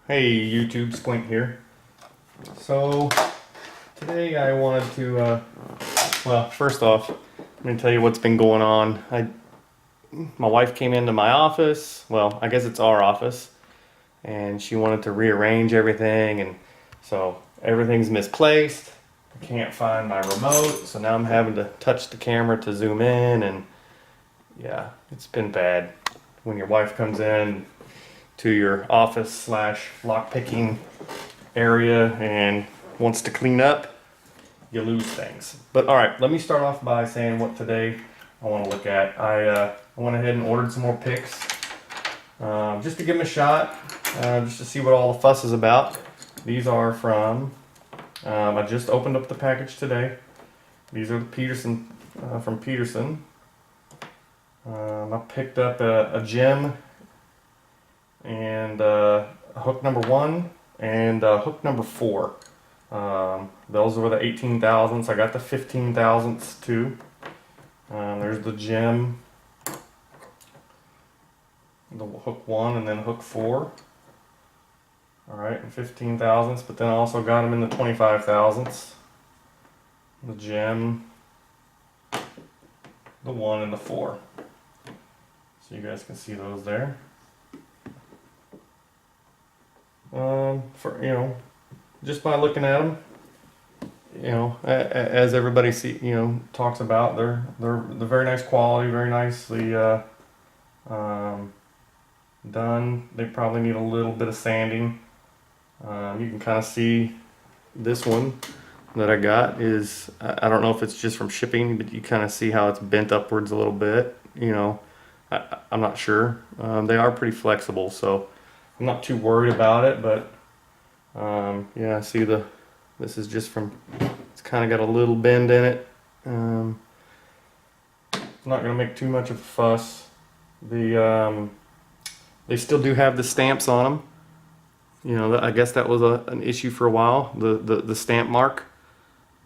Hey YouTube, Squint here. So today I wanted to, well, first off, I'm going to tell you what's been going on. My wife came into my office, well, I guess it's our office, and she wanted to rearrange everything, and so everything's misplaced. I can't find my remote, so now I'm having to touch the camera to zoom in, and yeah, it's been bad. When your wife comes in to your office slash lockpicking area and wants to clean up, you lose things. But all right, let me start off by saying what today I want to look at. I went ahead and ordered some more picks just to give them a shot, just to see what all the fuss is about. These are from, I just opened up the package today. These are the Peterson, from Peterson. I picked up a gem and hook number 1 and hook number 4. Those were the 18 thousandths. I got the 15 thousandths too. There's the gem, the hook 1 and then hook 4. Alright, and 15 thousandths, but then I also got them in the 25 thousandths. The gem, the 1 and the 4. So you guys can see those there. Just by looking at them, as everybody talks about, they're very nice quality, very nicely done. They probably need a little bit of sanding. You can kind of see this one that I got is, I don't know if it's just from shipping, but you kind of see how it's bent upwards a little bit. I'm not sure. They are pretty flexible, so I'm not too worried about it, but yeah, see this is just from, it's kind of got a little bend in it. I'm not going to make too much of a fuss. They still do have the stamps on them. I guess that was an issue for a while, the stamp mark.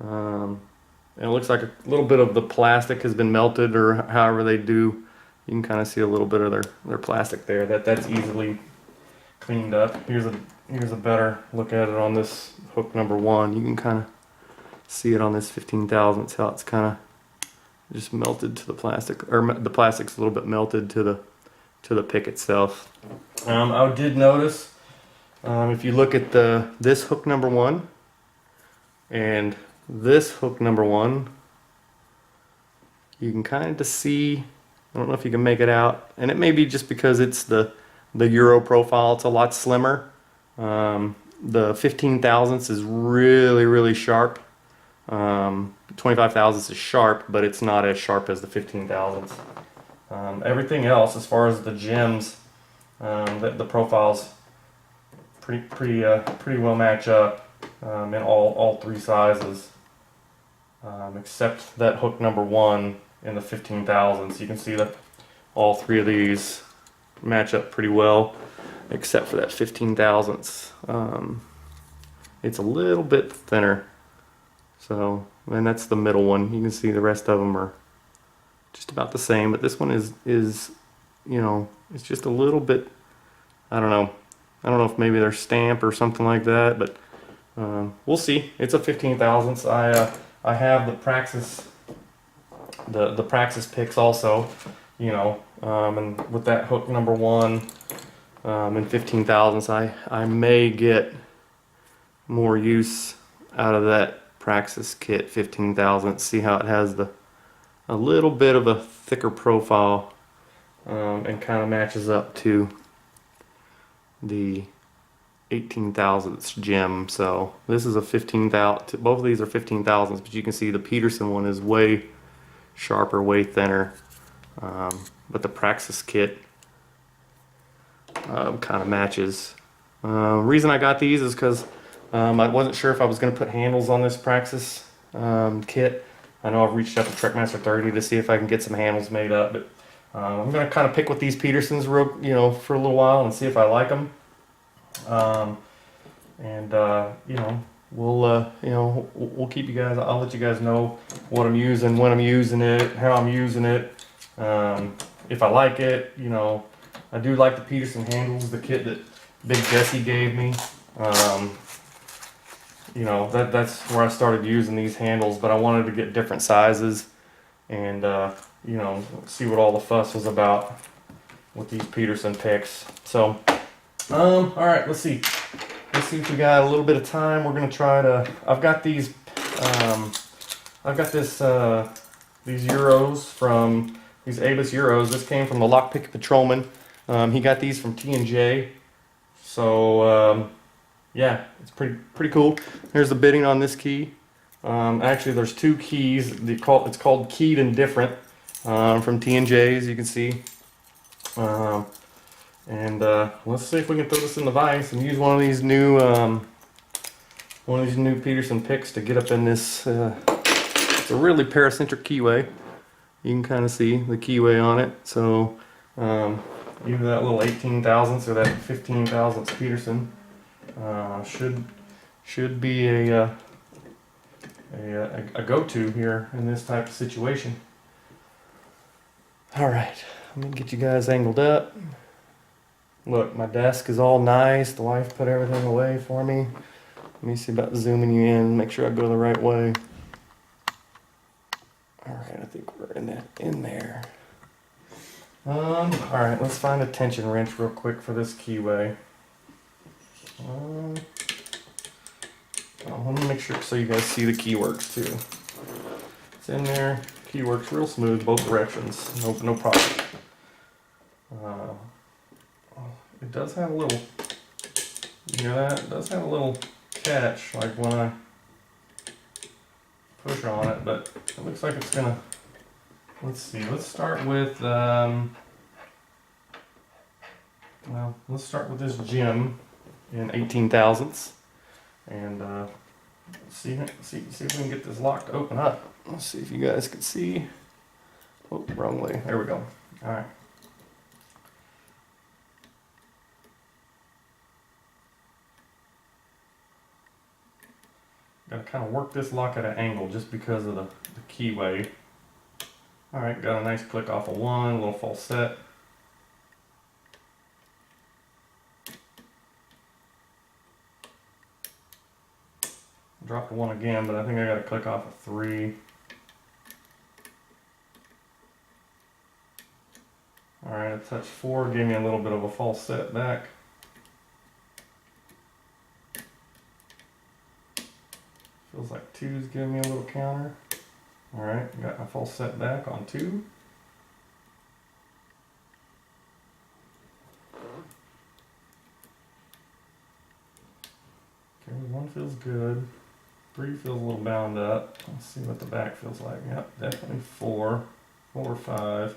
And it looks like a little bit of the plastic has been melted, or however they do. You can kind of see a little bit of their plastic there. That's easily cleaned up. Here's a better look at it on this hook number 1. You can kind of see it on this 15 thousandths, how it's kind of just melted to the plastic, or the plastic's a little bit melted to the pick itself. I did notice, if you look at this hook number 1 and this hook number 1, you can kind of see, I don't know if you can make it out, and it may be just because it's the Euro profile. It's a lot slimmer. The 15 thousandths is really sharp. 25 thousandths is sharp, but it's not as sharp as the 15 thousandths. Everything else, as far as the gems, the profiles pretty well match up in all 3 sizes, except that hook number 1 in the 15 thousandths. You can see that all 3 of these match up pretty well, except for that 15 thousandths. It's a little bit thinner, so, and that's the middle one. You can see the rest of them are just about the same, but this one is it's just a little bit, I don't know if maybe they're stamp or something like that, but we'll see. It's a 15 thousandths. I have the Praxis, the Praxis picks also, and with that hook number 1 and 15 thousandths, I may get more use out of that Praxis kit 15 thousandths. See how it has a little bit of a thicker profile, and kind of matches up to the 18 thousandths gem. So this is a 15 thousandths. Both of these are 15 thousandths, but you can see the Peterson one is way sharper, way thinner. But the Praxis kit kind of matches. Reason I got these is because I wasn't sure if I was going to put handles on this Praxis kit. I know I've reached out to Trekmaster 30 to see if I can get some handles made up, but I'm going to kind of pick with these Petersons for a little while and see if I like them. We'll keep you guys, I'll let you guys know what I'm using, when I'm using it, how I'm using it. If I like it, I do like the Peterson handles, the kit that Big Jesse gave me. You know, that's where I started using these handles, but I wanted to get different sizes and, you know, see what all the fuss was about with these Peterson picks. So, all right, let's see. Let's see if we got a little bit of time. We're gonna try to. I've got these. I've got this. These Euros from these Avis Euros. This came from the LockPicking Patrolman. He got these from T&J. So yeah, it's pretty cool. Here's the bidding on this key. Actually, there's two keys. It's called Keyed Indifferent from T&J, as you can see. Let's see if we can throw this in the vise and use one of these new Peterson picks to get up in this. It's a really paracentric keyway. You can kind of see the keyway on it. So either that little 18 thousandths or that 15 thousandths Peterson should be a go-to here in this type of situation. All right, let me get you guys angled up. Look, my desk is all nice. The wife put everything away for me. Let me see about zooming you in, make sure I go the right way. All right, I think we're in there. All right, let's find a tension wrench real quick for this keyway. Let me make sure so you guys see the key works too. It's in there. Key works real smooth both directions. No problem. It does have a little. You hear that? It does have a little catch, like when I push on it, but it looks like it's gonna. Let's see. Let's start with. Well, let's start with this gem in 18 thousandths, and see if we can get this lock to open up. Let's see if you guys can see. Oh, wrong way. There we go. All right. Got to kind of work this lock at an angle just because of the keyway. All right, got a nice click off of one, a little false set. Dropped one again, but I think I got to click off of three. All right, I touched four, gave me a little bit of a false set back. Feels like two's giving me a little counter. All right, got my false set back on two. Okay, one feels good. Three feels a little bound up. Let's see what the back feels like. Yep, definitely four, five.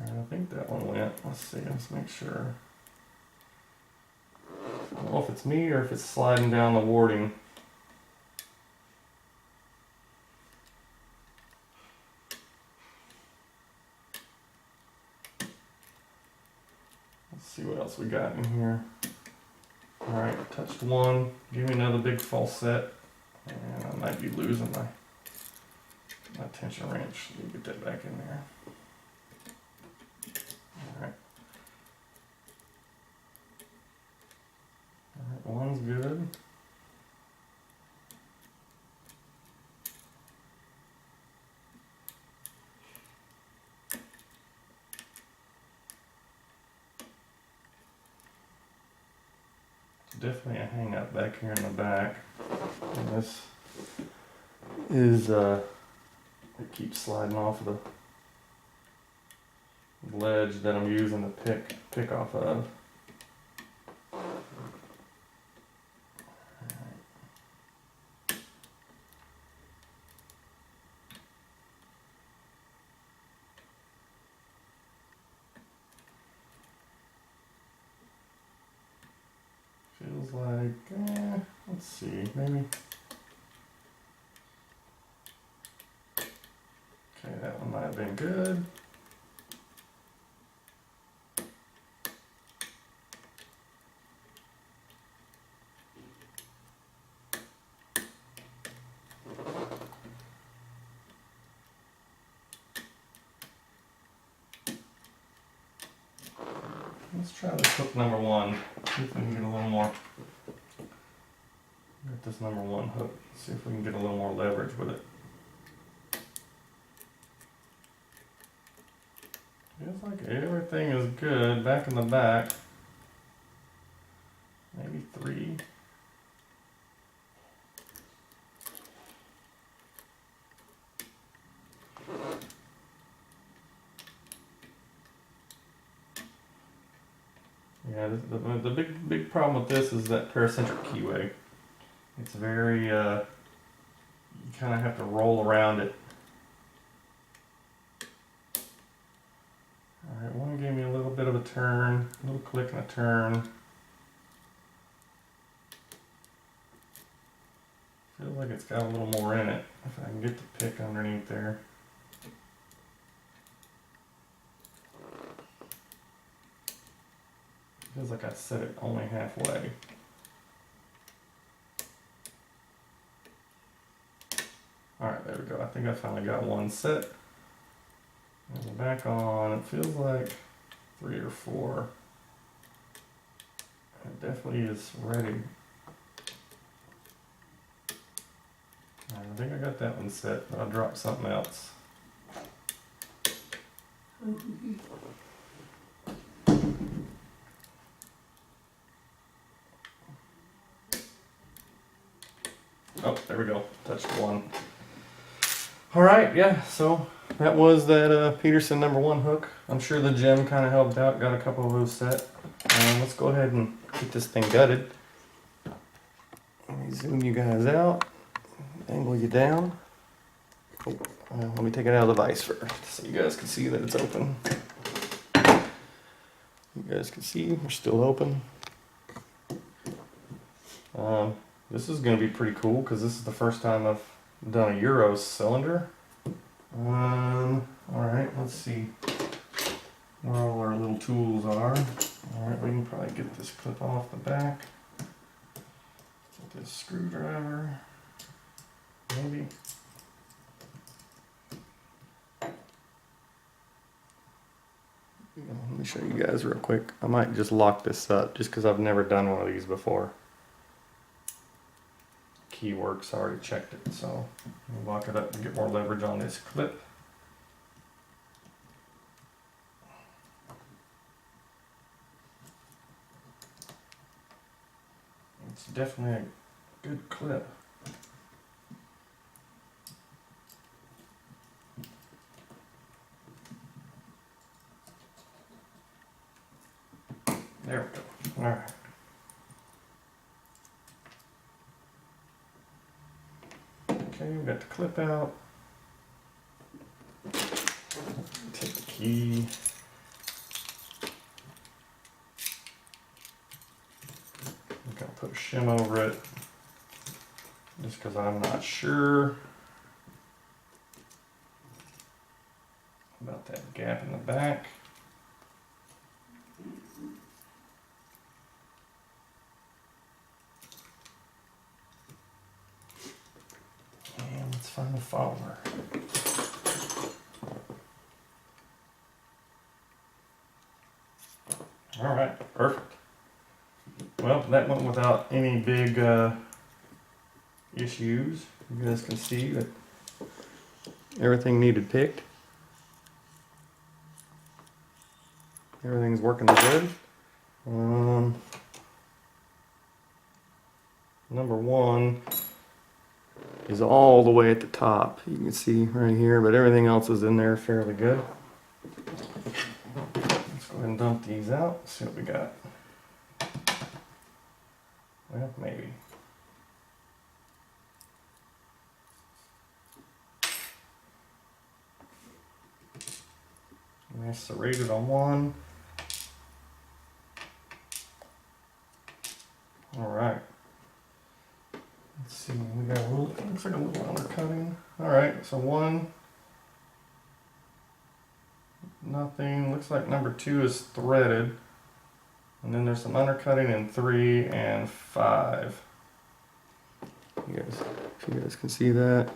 I think that one went. Let's see, let's make sure. I don't know if it's me or if it's sliding down the warding. Let's see what else we got in here. Alright, touched one. Give me another big false set. And I might be losing my tension wrench. Let me get that back in there. Alright. Alright, one's good. Definitely a hang up back here in the back. And this is it keeps sliding off of the ledge that I'm using to pick off of. Feels like, let's see, maybe. Okay, that one might have been good. Let's try this hook number one. See if we can get a little more. Get this number one hook. See if we can get a little more leverage with it. Feels like everything is good. Back in the back. Maybe 3. Yeah, the big problem with this is that paracentric keyway. It's very, you kind of have to roll around it. Alright, one gave me a little bit of a turn, a little click and a turn. Feels like it's got a little more in it, if I can get the pick underneath there. Feels like I set it only halfway. Alright, there we go. I think I finally got one set. And the back on, it feels like 3 or 4. It definitely is ready. I think I got that one set, but I'll drop something else. Oh, there we go. Touched one. Alright, yeah, so that was that Peterson number one hook. I'm sure the gem kind of helped out, got a couple of those set. Let's go ahead and get this thing gutted. Let me zoom you guys out, angle you down. Oh, let me take it out of the vise first so you guys can see that it's open. You guys can see we're still open. This is going to be pretty cool because this is the first time I've done a Euro cylinder. Alright, let's see where all our little tools are. Alright, we can probably get this clip off the back. Get this screwdriver. Maybe. Let me show you guys real quick. I might just lock this up just because I've never done one of these before. Key works, I already checked it, so I'll lock it up and get more leverage on this clip. It's definitely a good clip. There we go. All right. Okay, we got the clip out. Take the key. I'm gonna put a shim over it just because I'm not sure about that gap in the back. And let's find the follower. All right, perfect. Well, that went without any big issues. You guys can see that everything needed picked. Everything's working good. Number one is all the way at the top. You can see right here, but everything else is in there fairly good. Let's go ahead and dump these out, see what we got. Well, maybe. Nice serrated on one. All right. Let's see, we got a little, looks like a little undercutting. All right, so one, nothing. Looks like number two is threaded. And then there's some undercutting in 3 and 5. If you guys can see that.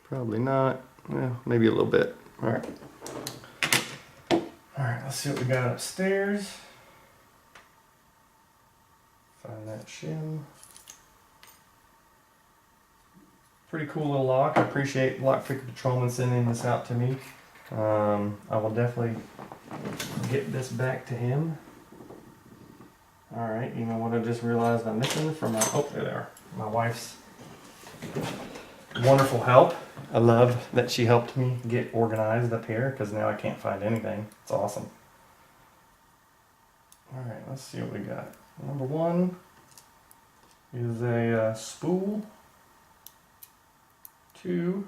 Probably not. Well, maybe a little bit. All right. All right, let's see what we got upstairs. Find that shim. Pretty cool little lock. I appreciate LockPicking Patrolman sending this out to me. I will definitely get this back to him. Alright, you know what I just realized I'm missing from my, oh, there they are. My wife's wonderful help. I love that she helped me get organized up here because now I can't find anything. It's awesome. Alright, let's see what we got. Number one is a spool. 2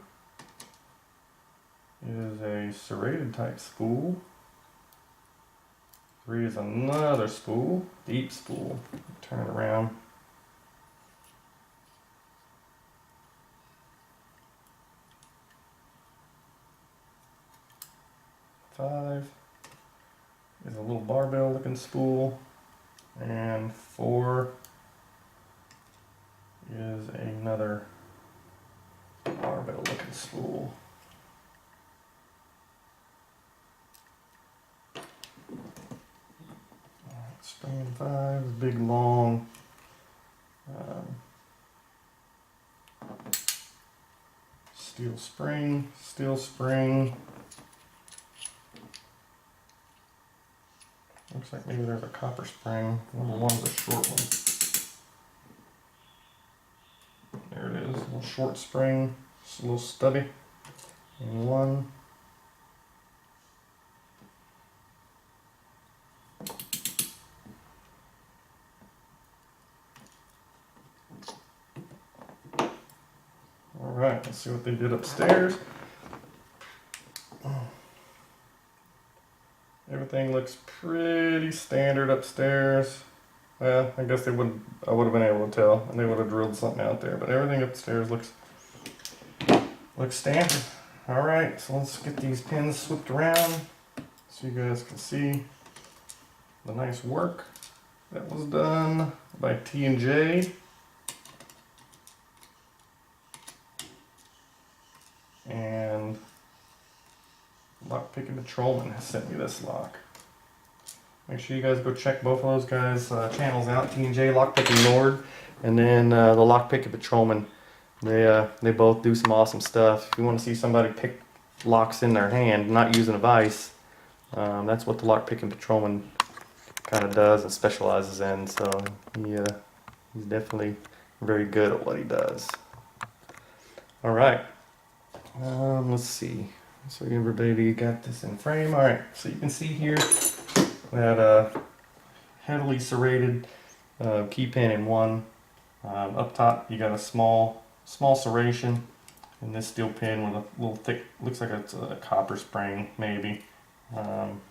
is a serrated type spool. 3 is another spool, deep spool. Turn it around. 5 is a little barbell looking spool. And 4 is another barbell looking spool. Spring 5 is big long steel spring. Looks like maybe there's a copper spring. Number 1's a short one. There it is, a little short spring, just a little stubby. And 1. Alright, let's see what they did upstairs. Everything looks pretty standard upstairs. Well, I guess I would have been able to tell, and they would have drilled something out there. But everything upstairs looks standard. All right, so let's get these pins swept around so you guys can see the nice work that was done by T&J. And LockPicking Patrolman has sent me this lock. Make sure you guys go check both of those guys' channels out, T&J LockPicking Nord, and then the LockPicking Patrolman. They both do some awesome stuff. If you want to see somebody pick locks in their hand, not using a vise, that's what the LockPicking Patrolman kind of does and specializes in. So he's definitely very good at what he does. All right, let's see. So everybody got this in frame. All right, so you can see here that heavily serrated key pin in 1. Up top you got a small serration in this steel pin with a little thick, looks like it's a copper spring maybe. And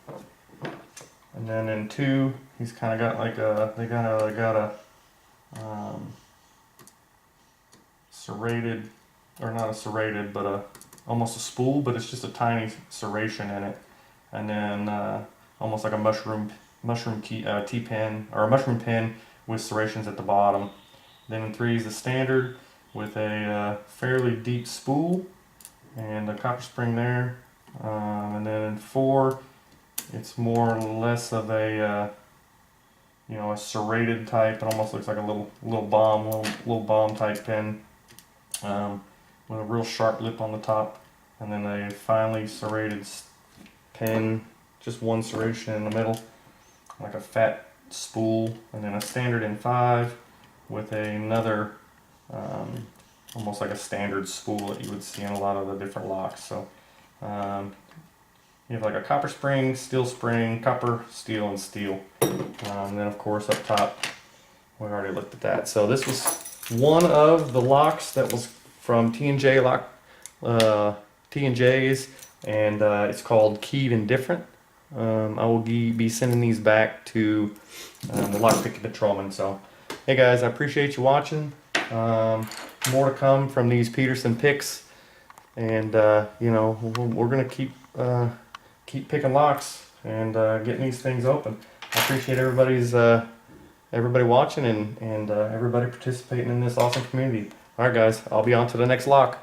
then in 2 he's kind of got like they got a serrated, or not a serrated, but almost a spool, but it's just a tiny serration in it. And then almost like a mushroom T-pin, or a mushroom pin with serrations at the bottom. Then in 3 is the standard with a fairly deep spool and a copper spring there. And then in 4 it's more or less of a a serrated type. It almost looks like a little bomb type pin with a real sharp lip on the top. And then a finely serrated pin, just 1 serration in the middle, like a fat spool. And then a standard in 5 with another almost like a standard spool that you would see in a lot of the different locks. So you have like a copper spring, steel spring, copper, steel, and steel. And then of course up top, we already looked at that. So this was one of the locks that was from T&J T&J's, and it's called Keyed Indifferent. I will be sending these back to the LockPicking Patrolman. So hey guys, I appreciate you watching. More to come from these Peterson picks, and we're gonna keep picking locks and getting these things open. I appreciate everybody watching and everybody participating in this awesome community. All right guys, I'll be on to the next lock.